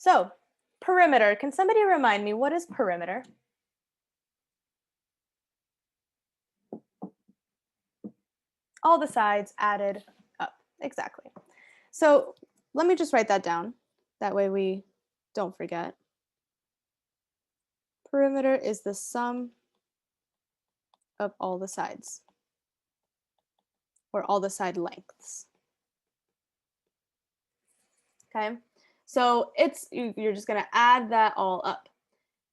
So, perimeter. Can somebody remind me, what is perimeter? All the sides added up. Exactly. So let me just write that down. That way we don't forget. Perimeter is the sum of all the sides, or all the side lengths. Okay, so you're just going to add that all up,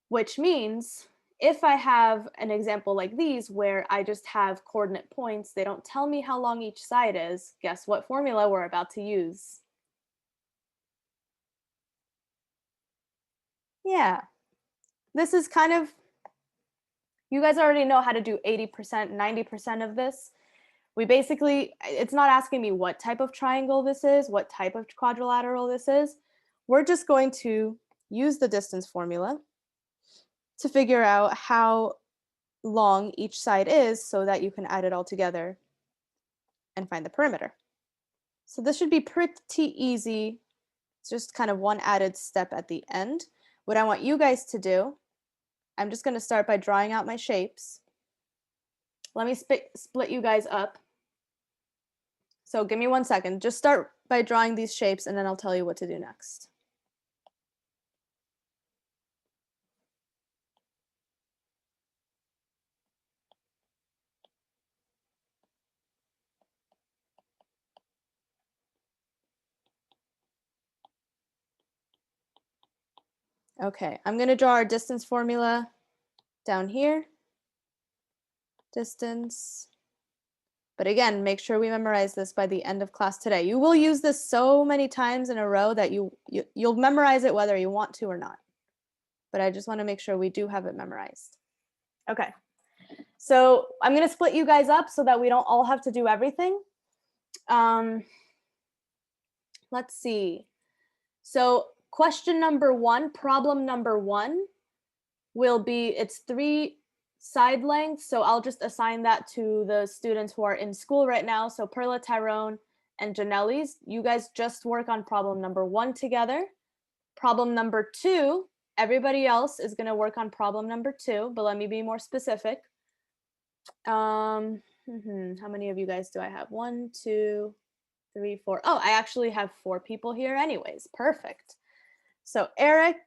which means if I have an example like these where I just have coordinate points, they don't tell me how long each side is, guess what formula we're about to use? Yeah, this is kind of, you guys already know how to do 80%, 90% of this. It's not asking me what type of triangle this is, what type of quadrilateral this is. We're just going to use the distance formula to figure out how long each side is so that you can add it all together and find the perimeter. So this should be pretty easy. It's just kind of one added step at the end. What I want you guys to do, I'm just going to start by drawing out my shapes. Let me split you guys up. So give me 1 second. Just start by drawing these shapes and then I'll tell you what to do next. Okay, I'm going to draw our distance formula down here. Distance. But again, make sure we memorize this by the end of class today. You will use this so many times in a row that you'll memorize it whether you want to or not. But I just want to make sure we do have it memorized. Okay, so I'm going to split you guys up so that we don't all have to do everything. Let's see. So question number 1, problem number 1 will be, it's 3 side lengths. So I'll just assign that to the students who are in school right now. So Perla, Tyrone, and Janelle's, you guys just work on problem number 1 together. Problem number 2, everybody else is going to work on problem number 2, but let me be more specific. How many of you guys do I have? 1, 2, 3, 4. Oh, I actually have 4 people here anyways. Perfect. So Eric,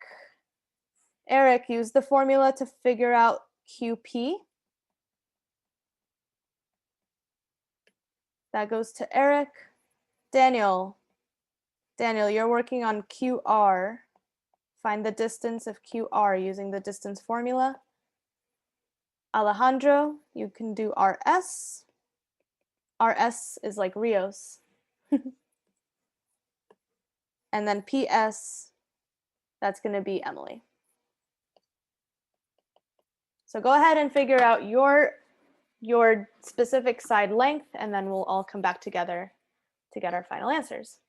use the formula to figure out QP. That goes to Eric. Daniel, you're working on QR. Find the distance of QR using the distance formula. Alejandro, you can do RS. RS is like Rios. And then PS, that's going to be Emily. So go ahead and figure out your specific side length, and then we'll all come back together to get our final answers.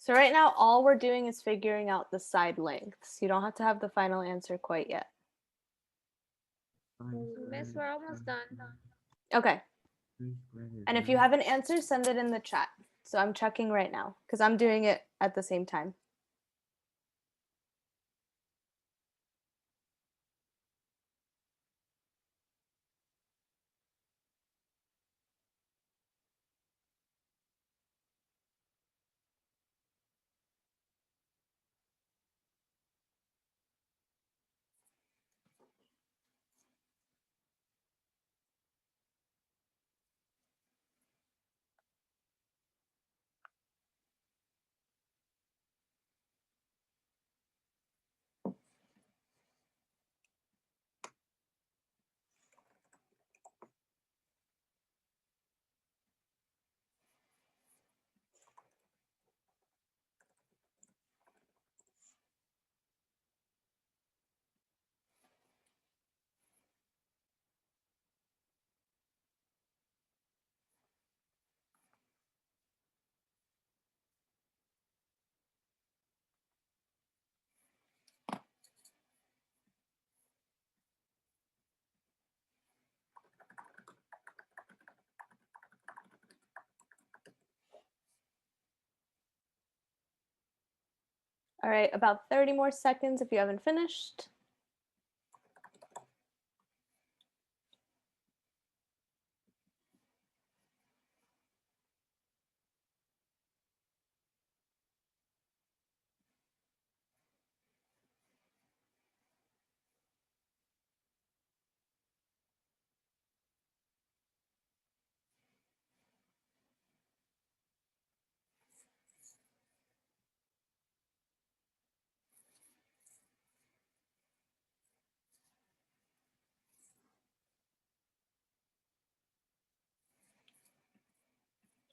So right now, all we're doing is figuring out the side lengths. You don't have to have the final answer quite yet. Miss, we're almost done. Okay. And if you have an answer, send it in the chat. So I'm checking right now because I'm doing it at the same time. All right, about 30 more seconds if you haven't finished.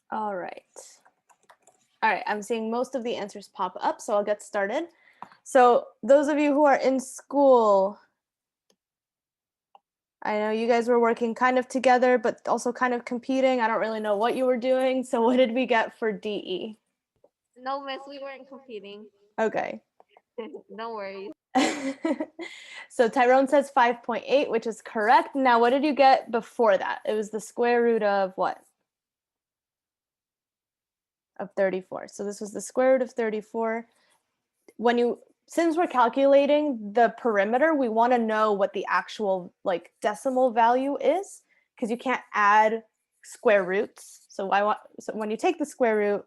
All right. All right, I'm seeing most of the answers pop up, so I'll get started. So those of you who are in school, I know you guys were working kind of together, but also kind of competing. I don't really know what you were doing. So what did we get for DE? No, Miss, we weren't competing. Okay. Don't worry. So Tyrone says 5.8, which is correct. Now, what did you get before that? It was the square root of what? Of 34. So this was the square root of 34. Since we're calculating the perimeter, we want to know what the actual like decimal value is because you can't add square roots. So when you take the square root,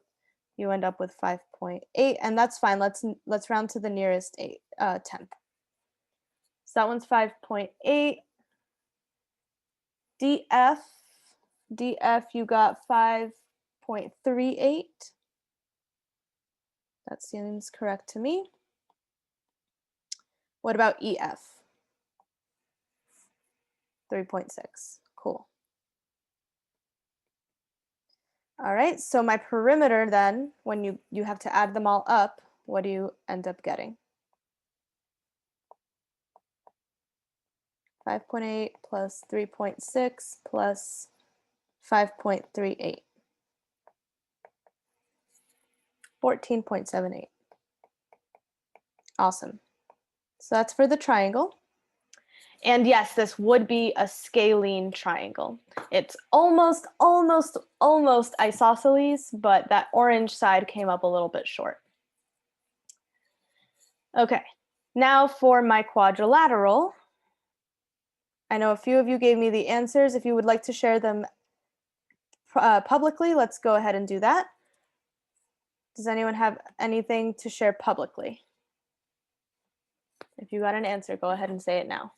you end up with 5.8, and that's fine. Let's round to the nearest 10th. So that one's 5.8. DF, you got 5.38. That seems correct to me. What about EF? 3.6. Cool. All right, so my perimeter then, when you have to add them all up, what do you end up getting? 5.8 plus 3.6 plus 5.38. 14.78. Awesome. So that's for the triangle. And yes, this would be a scalene triangle. It's almost isosceles, but that orange side came up a little bit short. Okay, now for my quadrilateral. I know a few of you gave me the answers. If you would like to share them publicly, let's go ahead and do that. Does anyone have anything to share publicly? If you got an answer, go ahead and say it now.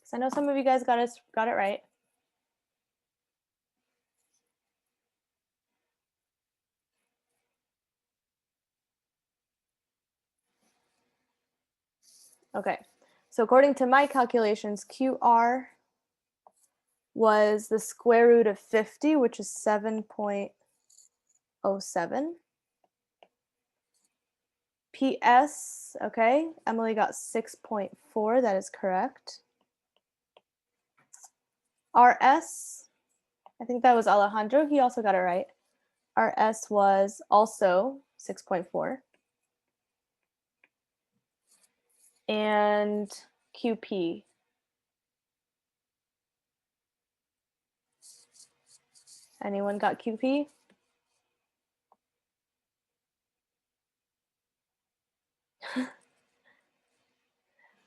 Because I know some of you guys got it right. Okay, so according to my calculations, QR was the square root of 50, which is 7.07. PS, okay. Emily got 6.4, that is correct. RS, I think that was Alejandro, he also got it right. RS was also 6.4. And QP. Anyone got QP?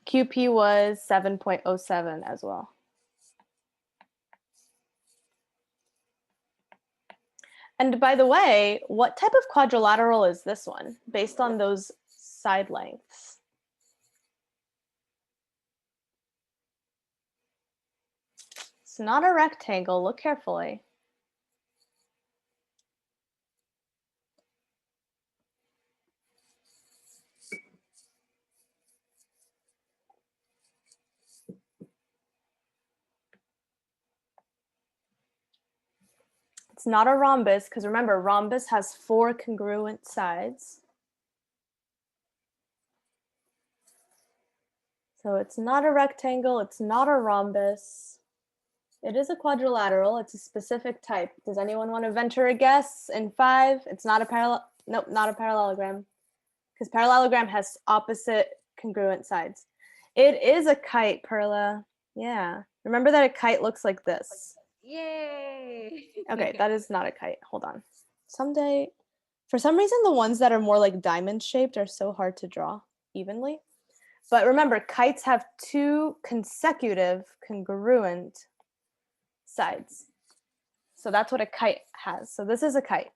QP was 7.07 as well. And by the way, what type of quadrilateral is this one based on those side lengths? It's not a rectangle, look carefully. It's not a rhombus, because remember, rhombus has 4 congruent sides. So it's not a rectangle, it's not a rhombus. It is a quadrilateral, it's a specific type. Does anyone want to venture a guess in 5? It's not a parallel, nope, not a parallelogram. Because parallelogram has opposite congruent sides. It is a kite, Perla. Yeah. Remember that a kite looks like this. Yay! Okay, that is not a kite. Hold on. Someday, for some reason, the ones that are more like diamond shaped are so hard to draw evenly. But remember, kites have 2 consecutive congruent sides. So that's what a kite has. So this is a kite.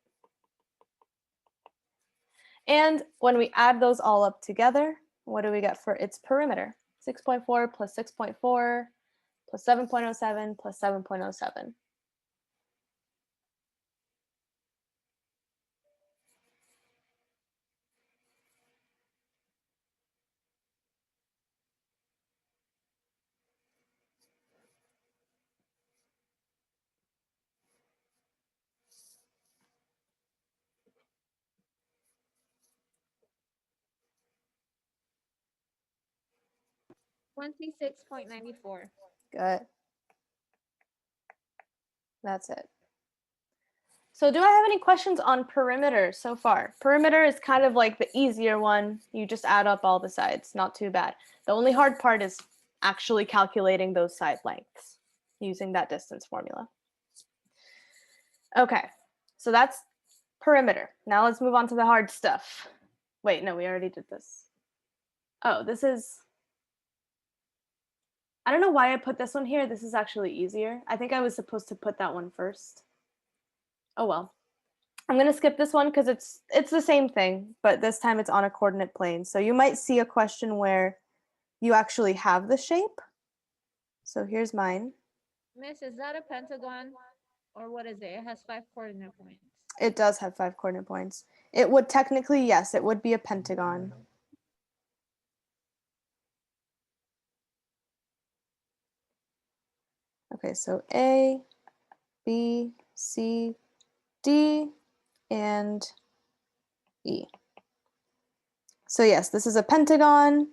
And when we add those all up together, what do we get for its perimeter? 6.4 plus 6.4 plus 7.07 plus 7.07. $26.94. Good. That's it. So do I have any questions on perimeter so far? Perimeter is kind of like the easier one. You just add up all the sides, not too bad. The only hard part is actually calculating those side lengths using that distance formula. Okay, so that's perimeter. Now let's move on to the hard stuff. Wait, no, we already did this. Oh, this is, I don't know why I put this one here. This is actually easier. I think I was supposed to put that one first. Oh well. I'm going to skip this one because it's the same thing, but this time it's on a coordinate plane. So you might see a question where you actually have the shape. So here's mine. Miss, is that a pentagon? Or what is it? It has 5 coordinate points. It does have 5 coordinate points. It would technically, yes, it would be a pentagon. Okay, so A, B, C, D, and E. So yes, this is a pentagon.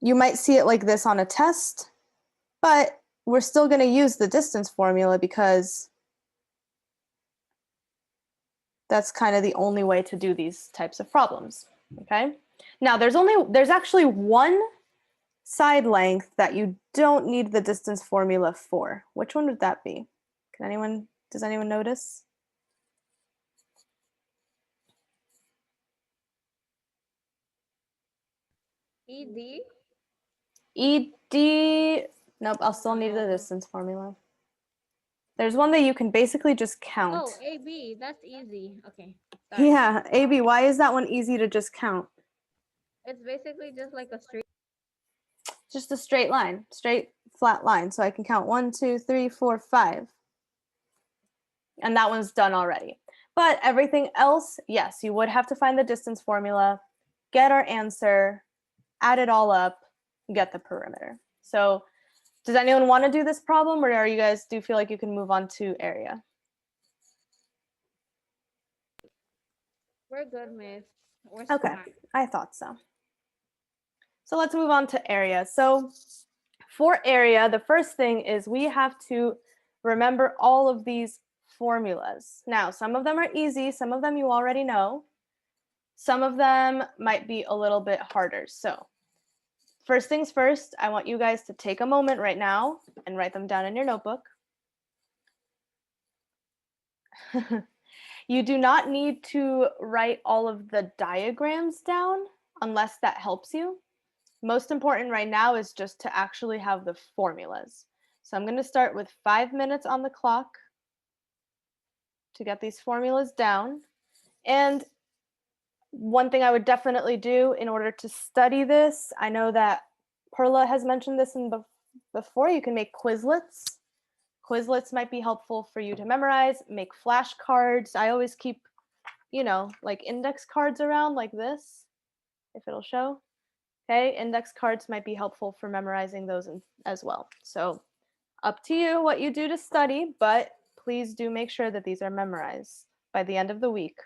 You might see it like this on a test, but we're still going to use the distance formula because that's kind of the only way to do these types of problems, okay? Now there's actually one side length that you don't need the distance formula for. Which one would that be? Does anyone notice? ED? ED, nope, I'll still need the distance formula. There's one that you can basically just count. Oh, AB, that's easy. Okay. Sorry. Yeah, AB, why is that one easy to just count? It's basically just like a straight. Just a straight line, straight flat line. So I can count 1, 2, 3, 4, 5. And that one's done already. But everything else, yes, you would have to find the distance formula, get our answer, add it all up, get the perimeter. So does anyone want to do this problem, or are you guys, do you feel like you can move on to area? We're good, Miss. We're Okay, smart. I thought so. So let's move on to area. So for area, the first thing is we have to remember all of these formulas. Now, some of them are easy, some of them you already know. Some of them might be a little bit harder. So first things first, I want you guys to take a moment right now and write them down in your notebook. You do not need to write all of the diagrams down unless that helps you. Most important right now is just to actually have the formulas. So I'm going to start with 5 minutes on the clock to get these formulas down. And one thing I would definitely do in order to study this, I know that Perla has mentioned this before, you can make Quizlets. Quizlets might be helpful for you to memorize, make flashcards. I always keep, like index cards around like this, if it'll show. Okay, index cards might be helpful for memorizing those as well. So up to you what you do to study, but please do make sure that these are memorized by the end of the week.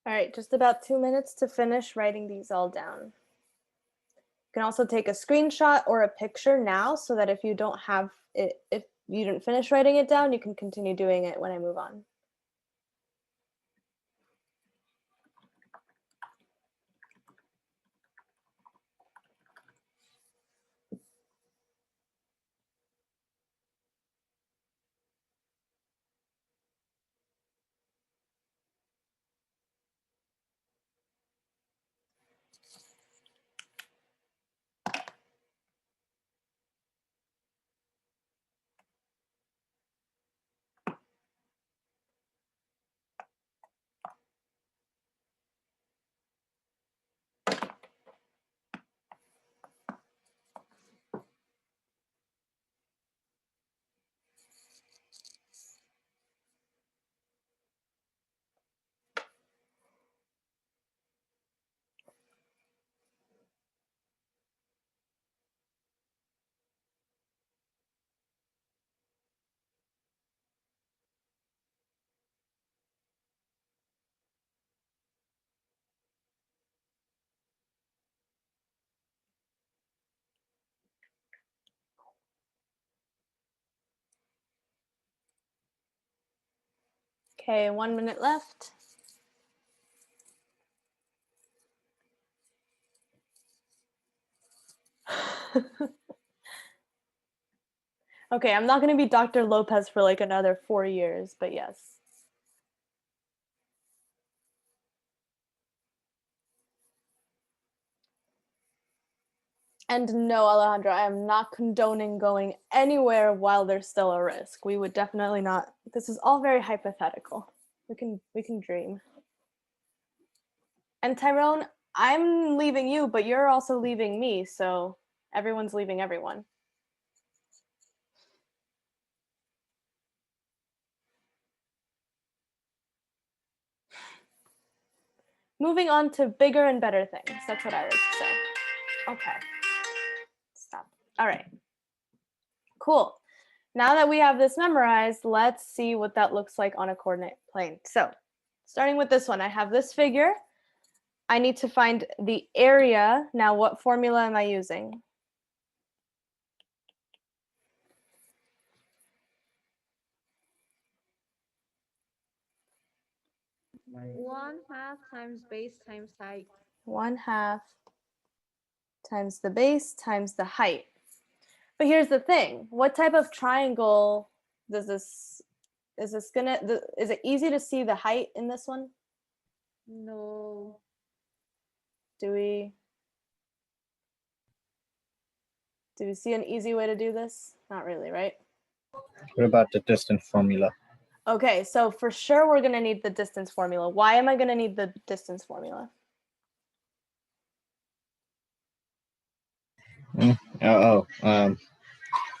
All right, just about 2 minutes to finish writing these all down. You can also take a screenshot or a picture now so that if you don't have it, if you didn't finish writing it down, you can continue doing it when I move on. Okay, 1 minute left. Okay, I'm not going to be Dr. Lopez for like another 4 years, but yes. And no, Alejandro, I am not condoning going anywhere while there's still a risk. We would definitely not. This is all very hypothetical. We can dream. And Tyrone, I'm leaving you, but you're also leaving me, so everyone's leaving everyone. Moving on to bigger and better things. That's what I like to say. Okay. Stop. All right. Cool. Now that we have this memorized, let's see what that looks like on a coordinate plane. So starting with this one, I have this figure. I need to find the area. Now, what formula am I using? One half times base times height. 1/2 times the base times the height. But here's the thing. What type of triangle does this, is it easy to see the height in this one? No. Do we see an easy way to do this? Not really, right? What about the distance formula? Okay, so for sure we're gonna need the distance formula. Why am I gonna need the distance formula?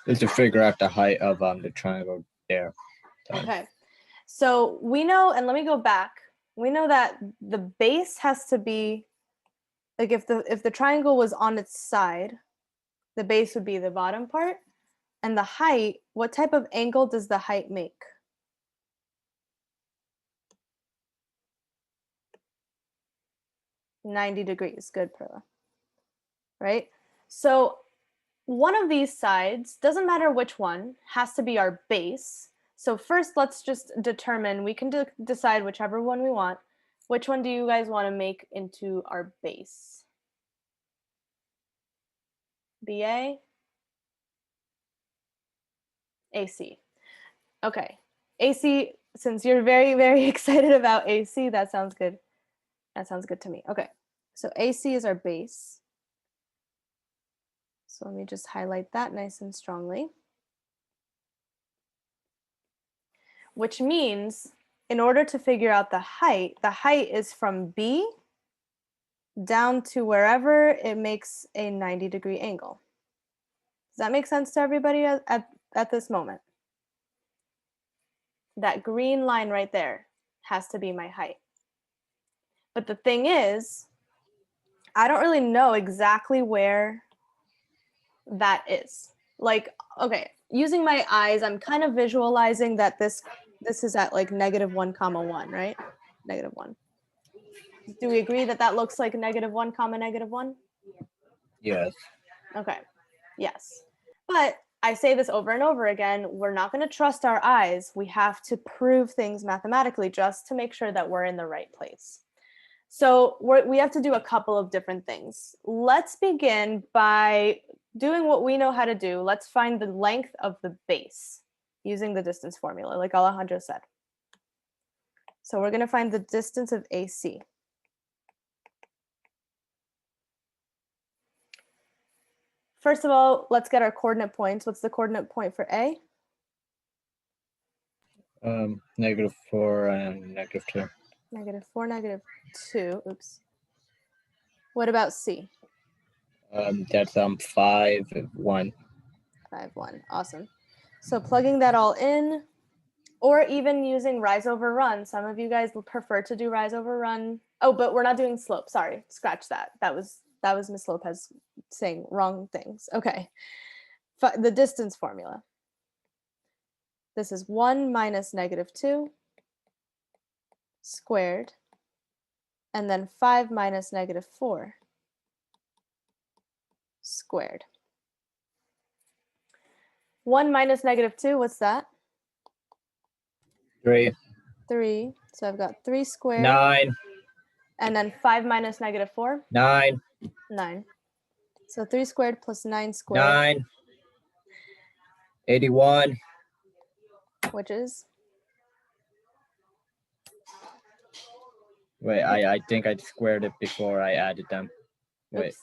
Is to figure out the height of the triangle there. Okay, so we know, and let me go back. We know that the base has to be, like if the triangle was on its side, the base would be the bottom part, and the height, what type of angle does the height make? $90 degrees. Good, Perla. Right? So one of these sides, doesn't matter which one, has to be our base. So first, let's just determine, we can decide whichever one we want. Which one do you guys want to make into our base? BA? AC. Okay. AC, since you're very, very excited about AC, that sounds good. That sounds good to me. Okay. So AC is our base. So let me just highlight that nice and strongly. Which means in order to figure out the height is from B down to wherever it makes a 90-degree angle. Does that make sense to everybody at this moment? That green line right there has to be my height. But the thing is, I don't really know exactly where that is. Like, okay, using my eyes, I'm kind of visualizing that this is at like -1, 1, right? -1. Do we agree that that looks like -1, -1? Yes. Okay, yes. But I say this over and over again, we're not going to trust our eyes. We have to prove things mathematically just to make sure that we're in the right place. So we have to do a couple of different things. Let's begin by doing what we know how to do. Let's find the length of the base using the distance formula, like Alejandro said. So we're going to find the distance of AC. First of all, let's get our coordinate points. What's the coordinate point for A? -4 and -2. -4, -2. Oops. What about C? That's 5, 1. 5, 1. Awesome. So plugging that all in, or even using rise over run. Some of you guys prefer to do rise over run. Oh, but we're not doing slope. Sorry, scratch that. That was Miss Lopez saying wrong things. Okay. The distance formula. This is 1 minus -2 squared, and then 5 minus -4 squared. 1 minus -2, what's that? 3. 3. So I've got 3 squared. 9. And then 5 minus -4? 9. 9. So 3 squared plus 9 squared, 9. 81. which is Wait, I think I squared it before I added them. Wait, oops,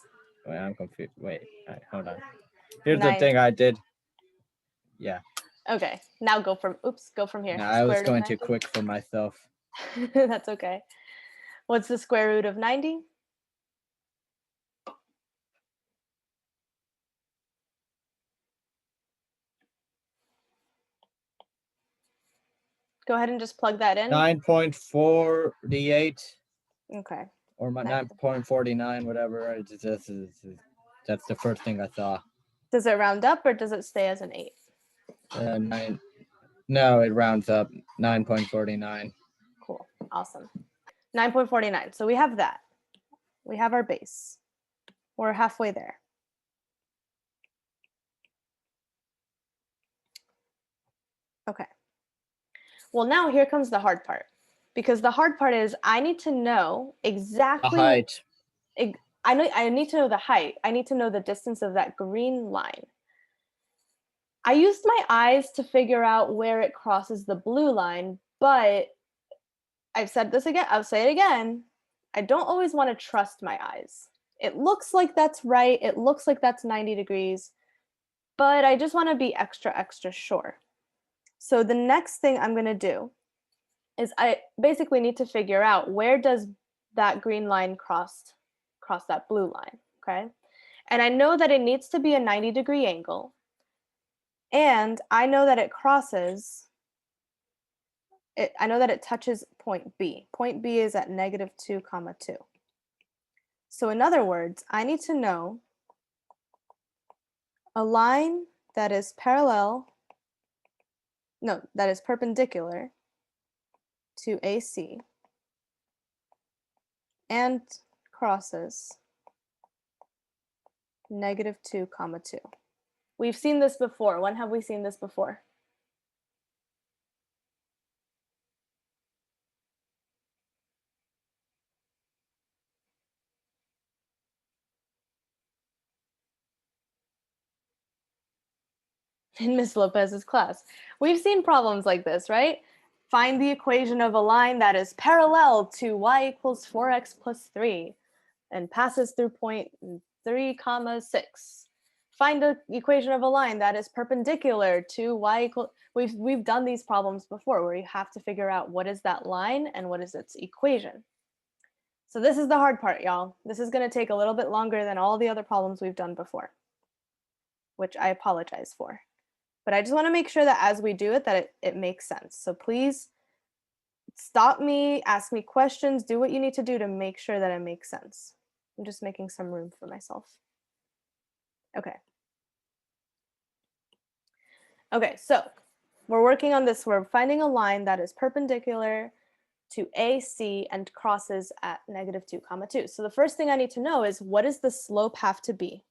wait, I'm confused. Wait, hold on. Here's 9. the thing I did. Yeah, Okay, now go from here. no, I was Square root of going too 90. quick for myself. That's okay. What's the square root of 90? Go ahead and just plug that in. 9.48 Okay. or my Nice. 9.49, whatever. That's the first thing I saw. Does it round up or does it stay as an 8? 9. No, it rounds up. 9.49. Cool. Awesome. 9.49. So we have that. We have our base. We're halfway there. Okay. Well, now here comes the hard part. Because the hard part is I need to know The exactly height. I need to know the height. I need to know the distance of that green line. I used my eyes to figure out where it crosses the blue line, but I've said this again, I'll say it again. I don't always want to trust my eyes. It looks like that's right. It looks like that's 90 degrees, but I just want to be extra sure. So the next thing I'm going to do is I basically need to figure out where does that green line cross that blue line, okay? And I know that it needs to be a 90-degree angle. And I know that it crosses, I know that it touches point B. Point B is at -2, 2. So in other words, I need to know a line that is perpendicular to AC and crosses -2, 2. We've seen this before. When have we seen this before? In Ms. Lopez's class. We've seen problems like this, right? Find the equation of a line that is parallel to y equals 4x plus 3 and passes through point 3, 6. Find the equation of a line that is perpendicular to y equal. We've done these problems before where you have to figure out what is that line and what is its equation. So this is the hard part, y'all. This is going to take a little bit longer than all the other problems we've done before, which I apologize for. But I just want to make sure that as we do it, that it makes sense. So please stop me, ask me questions, do what you need to do to make sure that it makes sense. I'm just making some room for myself. Okay. Okay, so we're working on this. We're finding a line that is perpendicular to AC and crosses at -2, 2. So the first thing I need to know is what does the slope have to be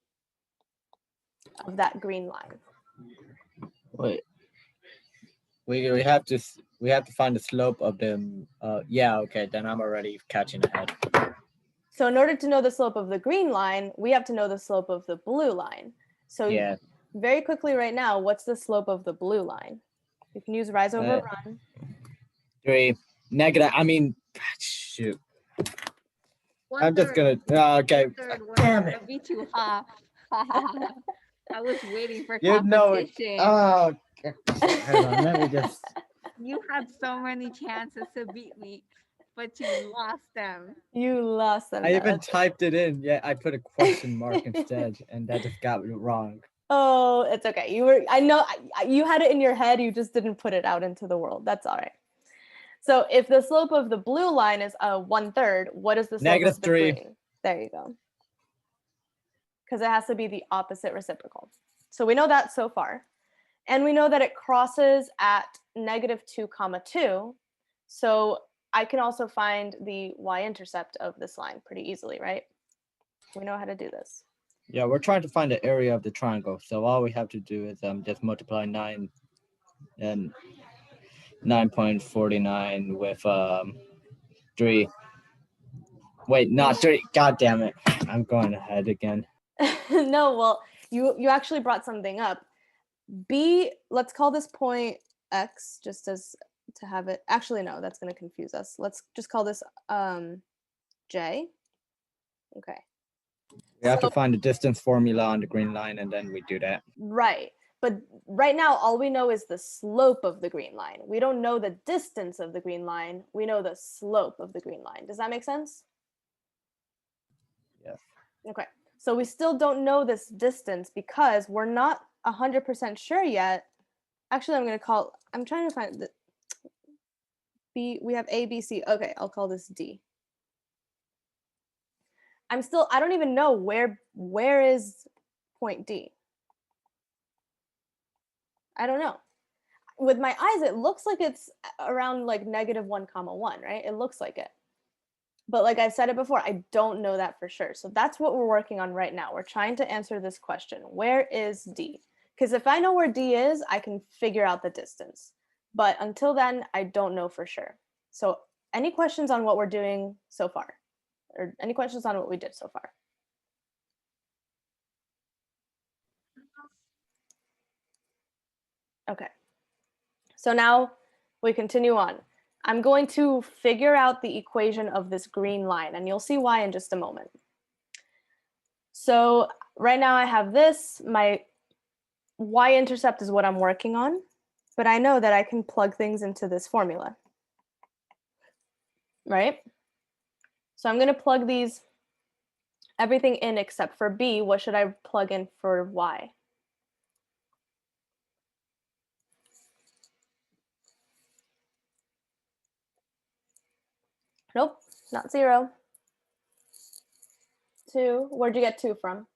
of that green line? Wait. We have to find the slope of the. Yeah. Okay. Then I'm already catching ahead. So in order to know the slope of the green line, we have to know the slope of the blue line. So Yeah. very quickly right now, what's the slope of the blue line? You can use rise over run. 3 negative. I mean, shoot. I'm just 1/3. gonna. Okay. 1/3 Damn would it. be too high. I was waiting for You know it. competition. Oh. Hold on. Let me just. You had so many chances to beat me, but you lost them. You lost them. I now, even that's it. typed it in. Yeah, I put a question mark instead, and that just got it wrong. Oh, it's okay. I know you had it in your head. You just didn't put it out into the world. That's all right. So if the slope of the blue line is 1/3, what is the slope of the -3. green? There you go. Because it has to be the opposite reciprocal. So we know that so far. And we know that it crosses at -2, 2. So I can also find the y-intercept of this line pretty easily, right? We know how to do this. Yeah, we're trying to find the area of the triangle. So all we have to do is just multiply 9 and 9.49 with 3. Wait, not 3. God damn it. I'm going ahead again. No, well, you actually brought something up. B, let's call this point X just as to have it. Actually, no, that's going to confuse us. Let's just call this J. Okay. We have to So- find the distance formula on the green line, and then we do that. Right. But right now, all we know is the slope of the green line. We don't know the distance of the green line. We know the slope of the green line. Does that make sense? Yes. Okay. So we still don't know this distance because we're not 100% sure yet. Actually, I'm trying to find the B. We have A, B, C. Okay, I'll call this D. I don't even know where is point D. I don't know. With my eyes, it looks like it's around like -1, right? It looks like it. But like I've said it before, I don't know that for sure. So that's what we're working on right now. We're trying to answer this question. Where is D? Because if I know where D is, I can figure out the distance. But until then, I don't know for sure. So any questions on what we're doing so far? Or any questions on what we did so far? Okay. So now we continue on. I'm going to figure out the equation of this green line, and you'll see why in just a moment. So right now I have this, my y-intercept is what I'm working on, but I know that I can plug things into this formula, right? So I'm gonna plug everything in except for b. What should I plug in for y? Nope, not 0. 2, where'd you get 2 from?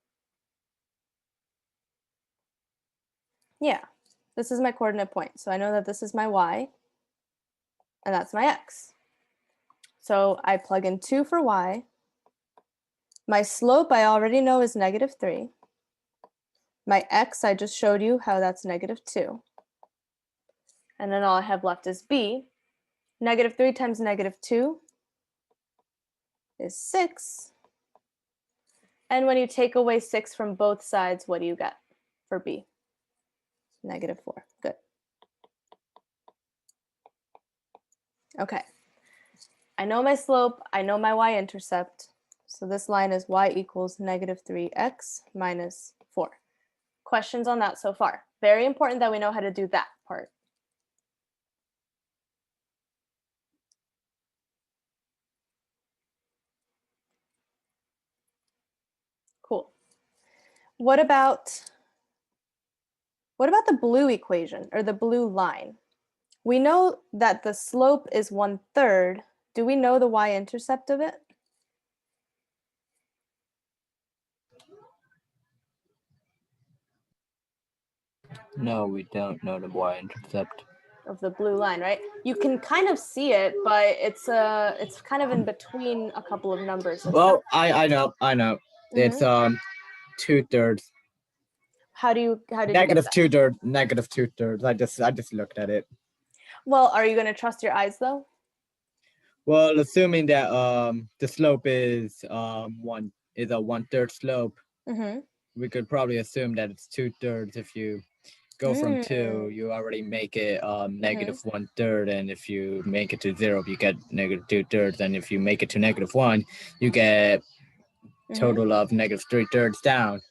Yeah, this is my coordinate point. So I know that this is my y, and that's my x. So I plug in 2 for y. My slope I already know is -3. My x, I just showed you how that's -2. And then all I have left is b. -3 times -2 is 6. And when you take away 6 from both sides, what do you get for b? -4. Good. Okay. I know my slope. I know my y-intercept. So this line is y equals -3x minus 4. Questions on that so far? Very important that we know how to do that part. Cool. What about the blue equation or the blue line? We know that the slope is 1/3. Do we know the y-intercept of it? No, we don't know the y-intercept. Of the blue line, right? You can kind of see it, but it's kind of in between a couple of numbers. Well, I know. It's 2/3. How did you get Negative that? 2/3. Negative 2/3. I just looked at it. Well, are you going to trust your eyes though? Well, assuming that the slope is a 1/3 slope, Mm-hmm. we could probably assume that it's 2/3. If you go from 2, you already make it -1/3, and if you make it to 0, you get -2/3, and if you make it to -1, you get total of -3/3 down.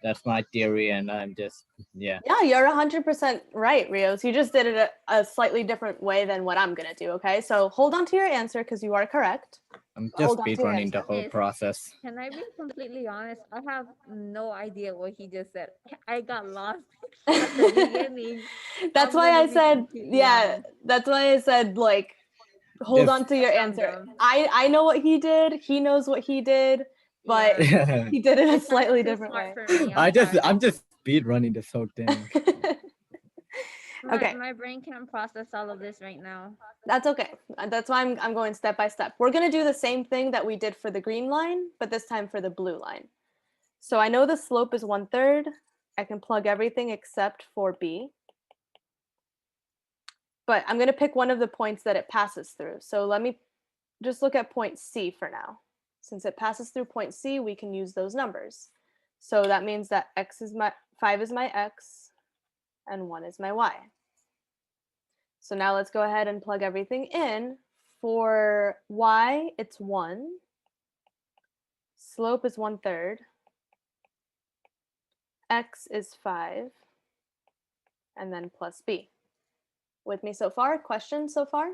That's my theory, and I'm just Yeah, you're 100% right, Rios. You just did it a slightly different way than what I'm gonna do. Okay, so hold on to your answer because you are correct. I'm just Hold on to your speedrunning the answer. whole Yes. process. Can I be completely honest? I have no idea what he just said. I got lost at the beginning. That's I'm why gonna I be said, completely yeah. honest. That's why I said, like, hold Just- on to your I'm answer. dumb. I know what he did. He knows what he did, but Yeah. he did it a It's kinda slightly too different way. smart for me. I'm I'm sorry. just speedrunning this whole thing. Okay. My brain can't process all of this right now. That's okay. That's why I'm going step by step. We're going to do the same thing that we did for the green line, but this time for the blue line. So I know the slope is 1/3. I can plug everything except for b. But I'm going to pick one of the points that it passes through. So let me just look at point C for now. Since it passes through point C, we can use those numbers. So that means that 5 is my x, and 1 is my y. So now let's go ahead and plug everything in. For y, it's 1. Slope is 1/3. X is 5. And then plus b. With me so far? Questions so far?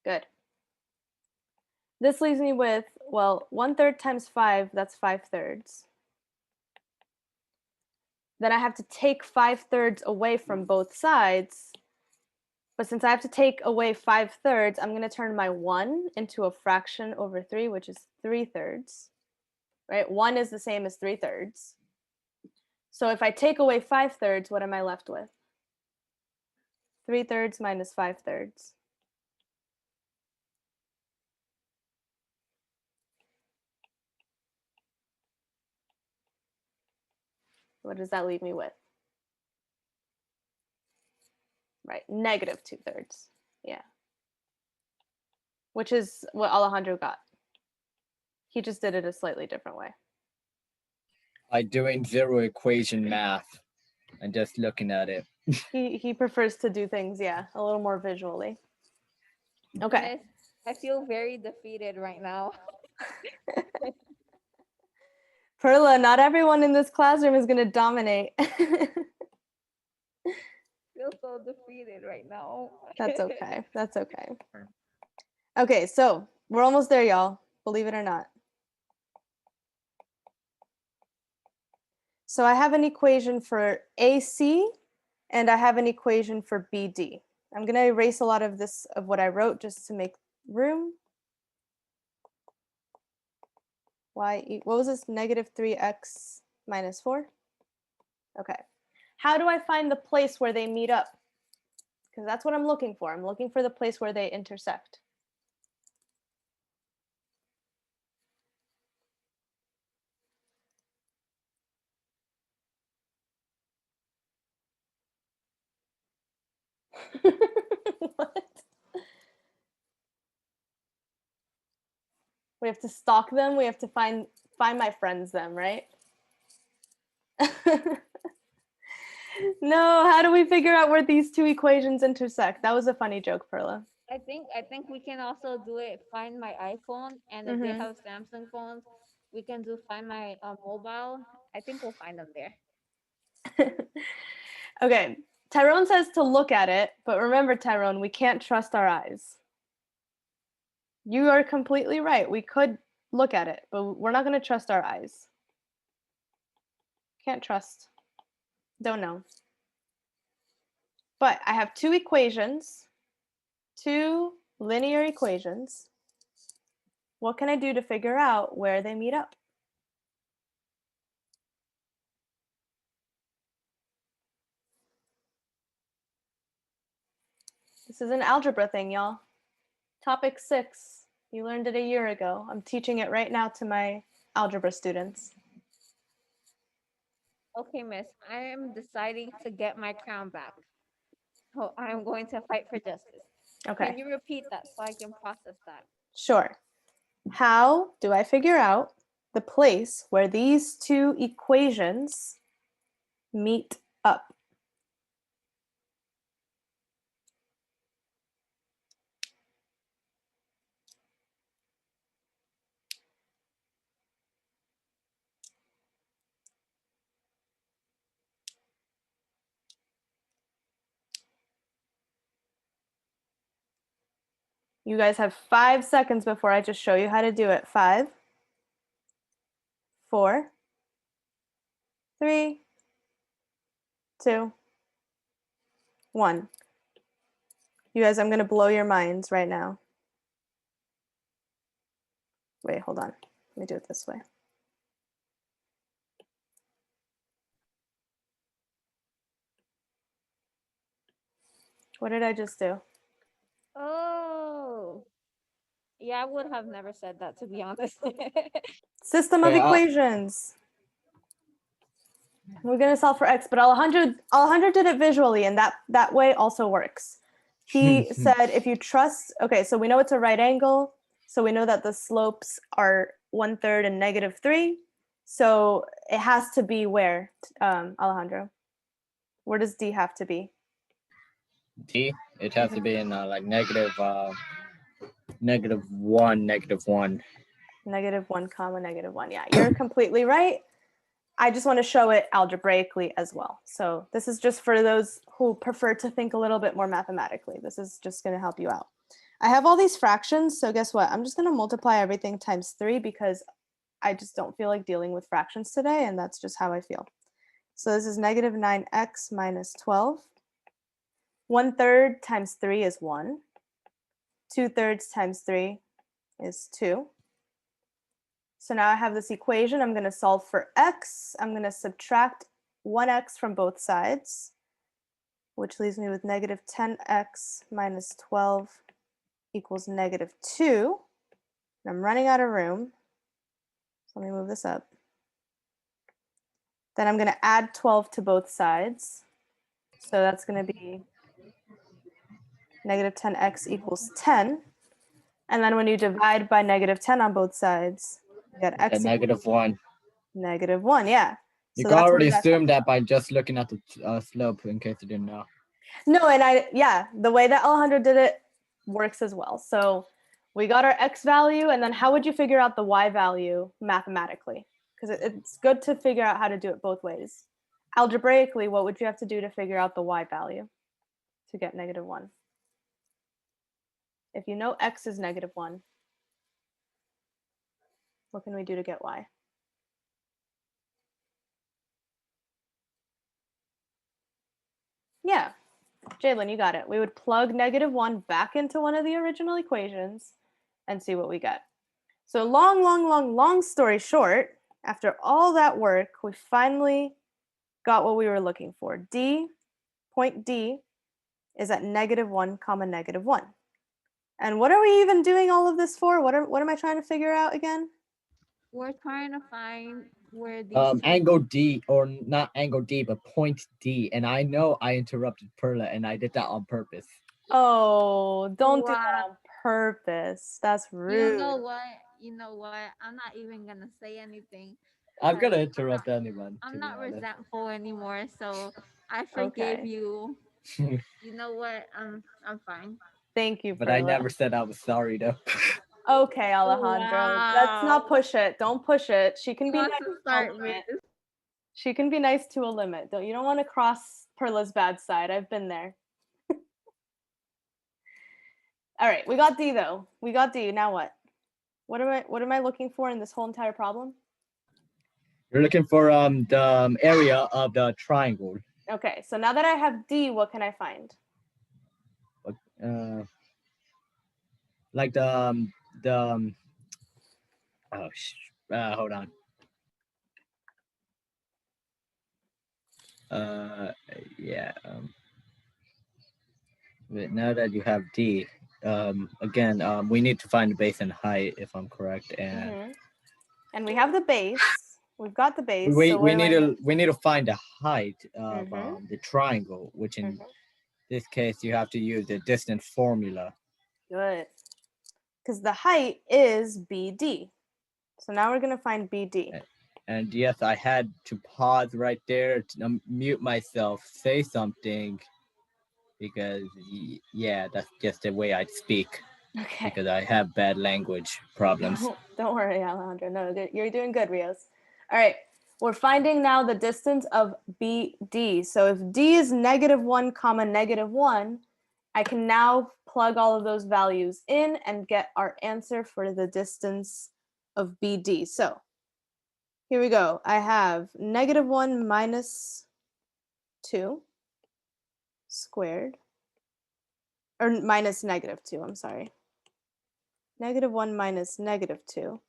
Good. This leaves me with, well, 1/3 times 5, that's 5/3. Then I have to take 5/3 away from both sides. But since I have to take away 5/3, I'm going to turn my 1 into a fraction over 3, which is 3/3. Right? 1 is the same as 3/3. So if I take away 5/3, what am I left with? 3/3 minus 5/3. What does that leave me with? Right, negative 2/3. Yeah. Which is what Alejandro got. He just did it a slightly different way. By doing zero equation math and just looking at it. He prefers to do things, yeah, a little more visually. Okay. Miss, I feel very defeated right now. Perla, not everyone in this classroom is going to dominate. Feel so defeated right now. That's okay. That's okay. Okay, so we're almost there, y'all. Believe it or not. So I have an equation for AC and I have an equation for BD. I'm going to erase a lot of this of what I wrote just to make room. What was this? Negative 3x minus 4? Okay. How do I find the place where they meet up? Because that's what I'm looking for. I'm looking for the place where they intersect. What? We have to stalk them. We have to find my friends them, right? No, how do we figure out where these two equations intersect? That was a funny joke, Perla. I think we can also do it. Find my iPhone, and if they Mhm. have Samsung phones, we can do Find My Mobile. I think we'll find them there. Okay, Tyrone says to look at it, but remember, Tyrone, we can't trust our eyes. You are completely right. We could look at it, but we're not going to trust our eyes. Can't trust. Don't know. But I have two equations, two linear equations. What can I do to figure out where they meet up? This is an algebra thing, y'all. Topic 6. You learned it a year ago. I'm teaching it right now to my algebra students. Okay, Miss, I am deciding to get my crown back. So I am going to fight for justice. Okay. Can you repeat that so I can process that? Sure. How do I figure out the place where these two equations meet up? You guys have 5 seconds before I just show you how to do it. 5, 4, 3, 2, 1. You guys, I'm going to blow your minds right now. Wait, hold on. Let me do it this way. What did I just do? Oh, yeah, I would have never said that, to be honest. System of Okay, equations. We're going to solve for x, but Alejandro did it visually, and that way also works. He said if you trust, okay, so we know it's a right angle. So we know that the slopes are 1/3 and -3. So it has to be where, Alejandro? Where does D have to be? D, it has to be in like -1, -1. -1 comma -1. Yeah, you're completely right. I just want to show it algebraically as well. So this is just for those who prefer to think a little bit more mathematically. This is just going to help you out. I have all these fractions, so guess what? I'm just going to multiply everything times 3 because I just don't feel like dealing with fractions today, and that's just how I feel. So this is -9x minus 12. 1/3 times 3 is 1. 2/3 times 3 is 2. So now I have this equation. I'm going to solve for x. I'm going to subtract 1x from both sides, which leaves me with -10x minus 12 equals -2. And I'm running out of room. So let me move this up. Then I'm going to add 12 to both sides. So that's going to be -10x equals 10. And then when you divide by -10 on both sides, you get x At equals -1. -1, yeah. You So can that's already where that assume comes that by just looking at the slope, in case you didn't know. No, and yeah, the way that Alejandro did it works as well. So we got our x value, and then how would you figure out the y value mathematically? Because it's good to figure out how to do it both ways. Algebraically, what would you have to do to figure out the y value to get -1? If you know x is -1, what can we do to get y? Yeah, Jalen, you got it. We would plug -1 back into one of the original equations and see what we get. So long story short, after all that work, we finally got what we were looking for. Point D is at -1 comma -1. And what are we even doing all of this for? What am I trying to figure out again? We're trying to find where these Angle D, or not angle D, but point D. And I know I interrupted Perla, and I did that on purpose. Oh, don't do that Wow. on purpose. That's rude. You know what? You know what? I'm not even gonna say anything. I'm gonna because interrupt anyone. I'm to be not honest. resentful anymore, so I forgive Okay. you. You know what? I'm fine. Thank you, But I Perla. never said I was sorry though. Okay, Alejandro. Let's not push it. Don't push it. She can He be wants nice to to a start limit. with. She can be nice to a limit. You don't want to cross Perla's bad side. I've been there. All right, we got D though. We got D. Now what? What am I looking for in this whole entire problem? You're looking for the area of the triangle. Okay, so now that I have D, what can I find? Like hold on. Yeah. But now that you have D, again, we need to find the base and height, if I'm correct, and And we have the base. We've got the base. we so what we need to find the height of the triangle, which in this case you have to use the distance formula. Good. Because the height is BD. So now we're going to find BD. And yes, I had to pause right there to mute myself, say something, because yeah, that's just the way I speak. Okay. Because I have bad language problems. Don't worry, Alejandro. No, you're doing good, Rios. All right. We're finding now the distance of BD. So if D is -1 comma -1, I can now plug all of those values in and get our answer for the distance of BD. So here we go. I have -1 minus 2 squared, or minus -2, I'm sorry. -1 minus -2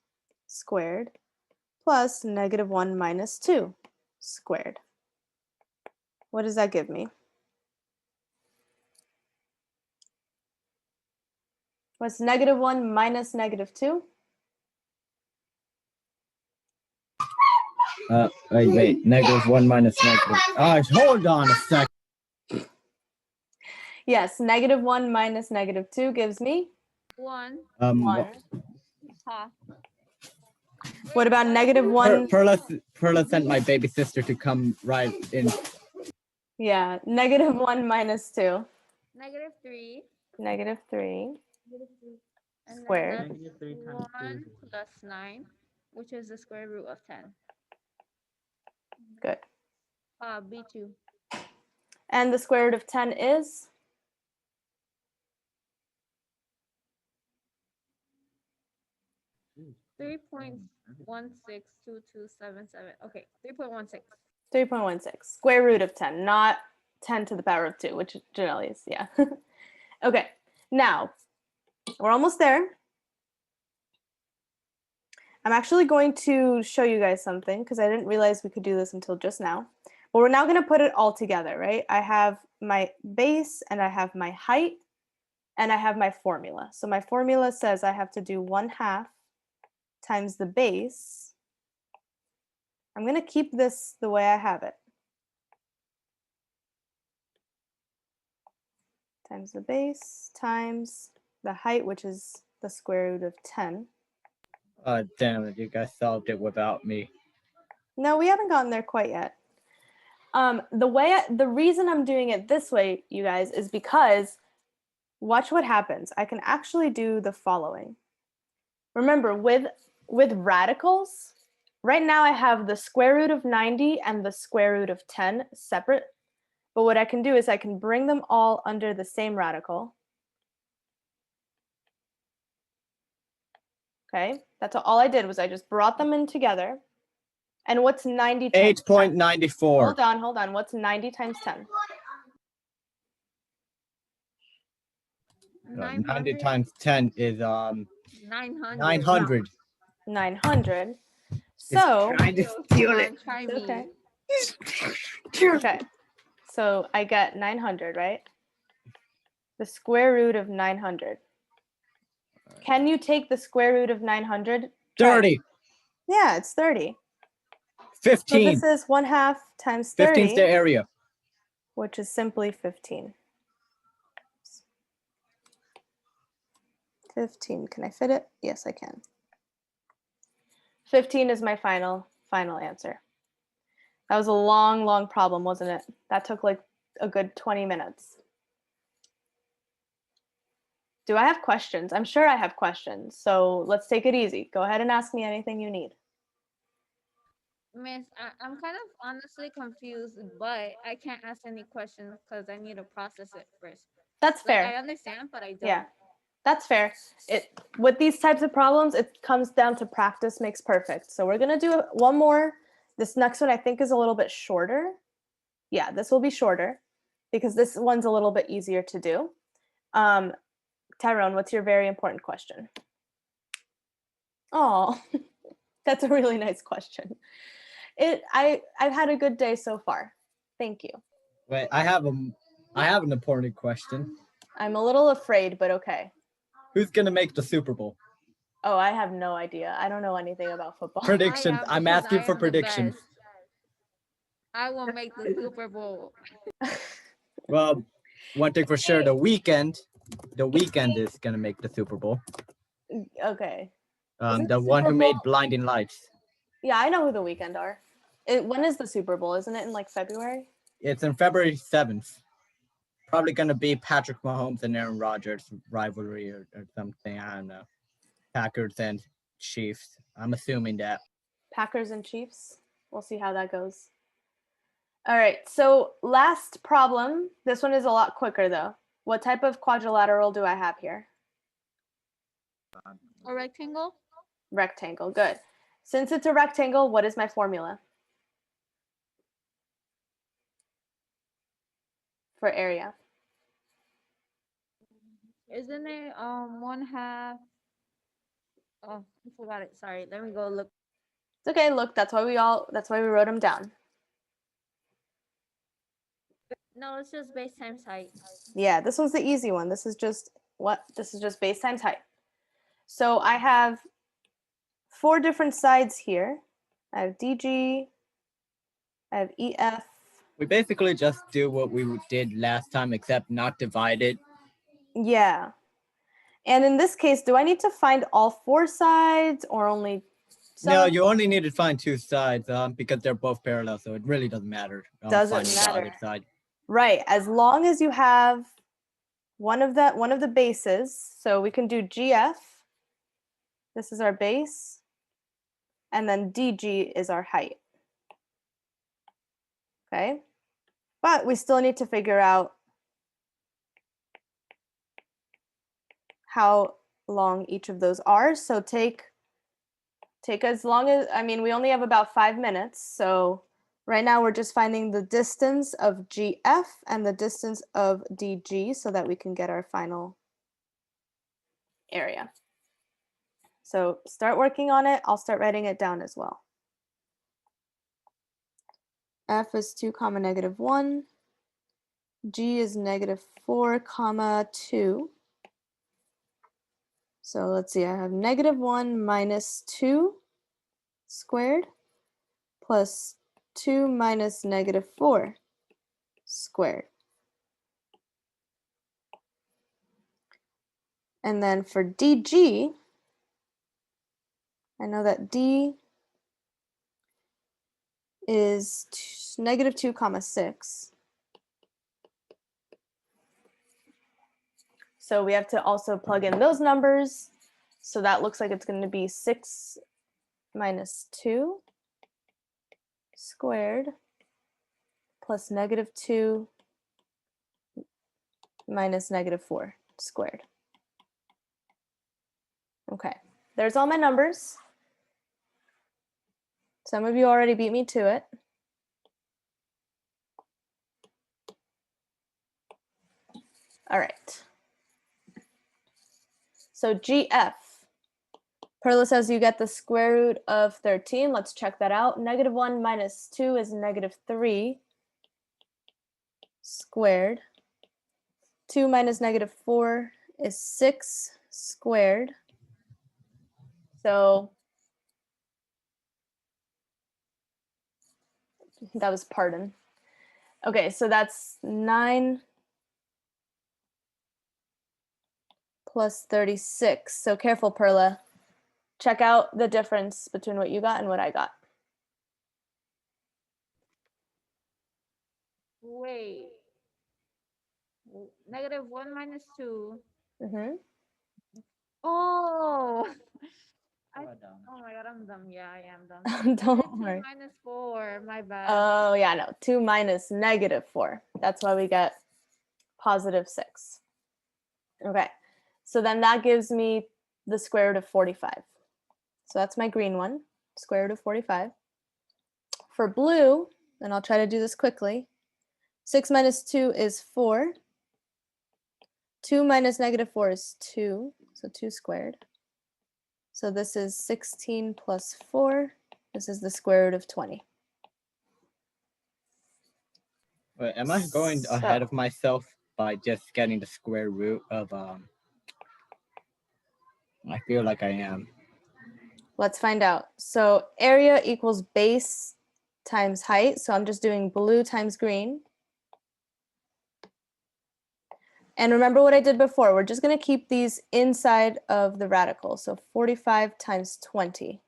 squared plus -1 minus 2 squared. What does that give me? What's -1 minus -2? Wait, -1 minus negative. Hold on a sec. Yes, -1 minus -2 gives me 1. 1. Ha. What about -1? Perla sent my baby sister to come right in. Yeah, -1 minus 2. -3. -3 And squared. then that's 1 plus 9, which is the square root of 10. Good. B2. And the square root of 10 is? Mm. 3.162277. Okay, 3.16. 3.16. Square root of 10, not 10 to the power of 2, which Janelle is, yeah. Okay, now we're almost there. I'm actually going to show you guys something because I didn't realize we could do this until just now. But we're now going to put it all together, right? I have my base and I have my height and I have my formula. So my formula says I have to do 1/2 times the base. I'm going to keep this the way I have it. Times the base times the height, which is the square root of 10. Damn it, you guys solved it without me. No, we haven't gotten there quite yet. The reason I'm doing it this way, you guys, is because watch what happens. I can actually do the following. Remember, with radicals, right now I have the square root of 90 and the square root of 10 separate. But what I can do is I can bring them all under the same radical. Okay, that's all I did was I just brought them in together. And what's 90 times 10? 8.94. Hold on. What's 90 times 10? 90 times 10 is 900. 900. 900. So, Trying to steal it. Try it's me. okay. Okay. So I get 900, right? The square root of 900. Can you take the square root of 900? 30. Yeah, it's 30. 15. So this is 1/2 times 15 is 30, the area. which is simply 15. 15. Can I fit it? Yes, I can. 15 is my final answer. That was a long problem, wasn't it? That took like a good 20 minutes. Do I have questions? I'm sure I have questions. So let's take it easy. Go ahead and ask me anything you need. Miss, I'm kind of honestly confused, but I can't ask any questions because I need to process it first. That's Like, fair. I understand, but I don't. Yeah, that's fair. With these types of problems, it comes down to practice makes perfect. So we're gonna do one more. This next one I think is a little bit shorter. Yeah, this will be shorter because this one's a little bit easier to do. Tyrone, what's your very important question? Oh, that's a really nice question. I've had a good day so far. Thank you. Wait, I have an important question. I'm a little afraid, but okay. Who's gonna make the Super Bowl? Oh, I have no idea. I don't know anything about football. Predictions. I am, I'm because asking I for am the predictions. best. I will make the Super Bowl. Well, one thing for sure, the weekend is gonna make the Super Bowl. Okay. The Isn't the one Super who made Bowl- Blinding Lights. Yeah, I know who the Weeknd are. When is the Super Bowl? Isn't it in like February? It's on February 7th. Probably gonna be Patrick Mahomes and Aaron Rodgers rivalry or something. I don't know. Packers and Chiefs. I'm assuming that. Packers and Chiefs. We'll see how that goes. All right, so last problem. This one is a lot quicker though. What type of quadrilateral do I have here? A rectangle? Rectangle, good. Since it's a rectangle, what is my formula? For area. Isn't it 1/2? Oh, I forgot it. Sorry. Let me go look. It's okay, look, that's why we wrote them down. No, it's just base times height. Yeah, this was the easy one. This is just base times height. So I have 4 different sides here. I have DG, I have EF, We basically just do what we did last time, except not divide it. Yeah. And in this case, do I need to find all 4 sides or only some? No, you only need to find 2 sides because they're both parallel, so it really doesn't matter. Doesn't finding the matter. other side. Right, as long as you have one of the bases. So we can do GF. This is our base. And then DG is our height. Okay. But we still need to figure out how long each of those are. So take as long as, I mean, we only have about 5 minutes. So right now we're just finding the distance of GF and the distance of DG so that we can get our final area. So start working on it. I'll start writing it down as well. F is 2 comma negative 1. G is negative 4 comma 2. So let's see, I have negative 1 minus 2 squared plus 2 minus negative 4 squared. And then for DG, I know that D is negative 2 comma 6. So we have to also plug in those numbers. So that looks like it's going to be 6 minus 2 squared plus negative 2 minus negative 4 squared. Okay, there's all my numbers. Some of you already beat me to it. All right. So GF, Perla says you get the square root of 13. Let's check that out. Negative 1 minus 2 is negative 3 squared. 2 minus negative 4 is 6 squared. So that was pardon. Okay, so that's 9 plus 36. So careful, Perla. Check out the difference between what you got and what I got. Wait. Negative 1 minus 2. Mm-hmm. Oh. Oh my god, I'm dumb. Yeah, I am dumb. Don't Negative 2 worry. minus 4. My bad. Oh, yeah, no. 2 minus negative 4. That's why we get positive 6. Okay, so then that gives me the square root of 45. So that's my green one, square root of 45. For blue, and I'll try to do this quickly, 6 minus 2 is 4. 2 minus negative 4 is 2, so 2 squared. So this is 16 plus 4. This is the square root of 20. Wait, am I going ahead of myself by just getting the square root of I feel like I am. Let's find out. So area equals base times height. So I'm just doing blue times green. And remember what I did before. We're just going to keep these inside of the radical. So 45 times 20.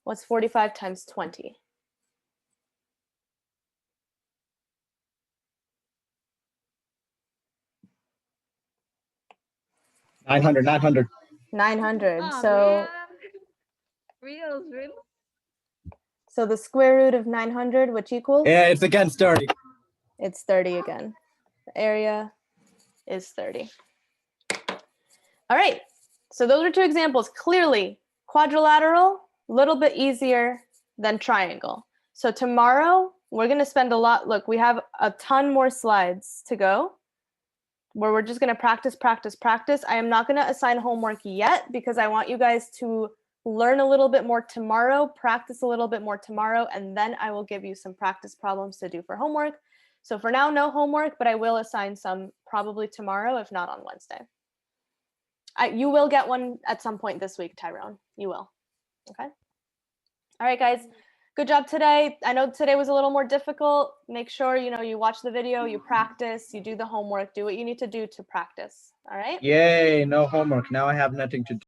What's 45 times 20? $900, $900. 900. Oh, So man. Reals, really? so the square root of 900, which equals? Yeah, it's against 30. It's 30 again. The area is 30. All right. So those are 2 examples. Clearly, quadrilateral, a little bit easier than triangle. So tomorrow, we're going to spend a lot. Look, we have a ton more slides to go where we're just going to practice, practice, practice. I am not going to assign homework yet because I want you guys to learn a little bit more tomorrow, practice a little bit more tomorrow, and then I will give you some practice problems to do for homework. So for now, no homework, but I will assign some probably tomorrow, if not on Wednesday. You will get one at some point this week, Tyrone. You will. Okay. All right, guys. Good job today. I know today was a little more difficult. Make sure, you watch the video, you practice, you do the homework, do what you need to do to practice. All right? Yay, no homework. Now I have nothing to do.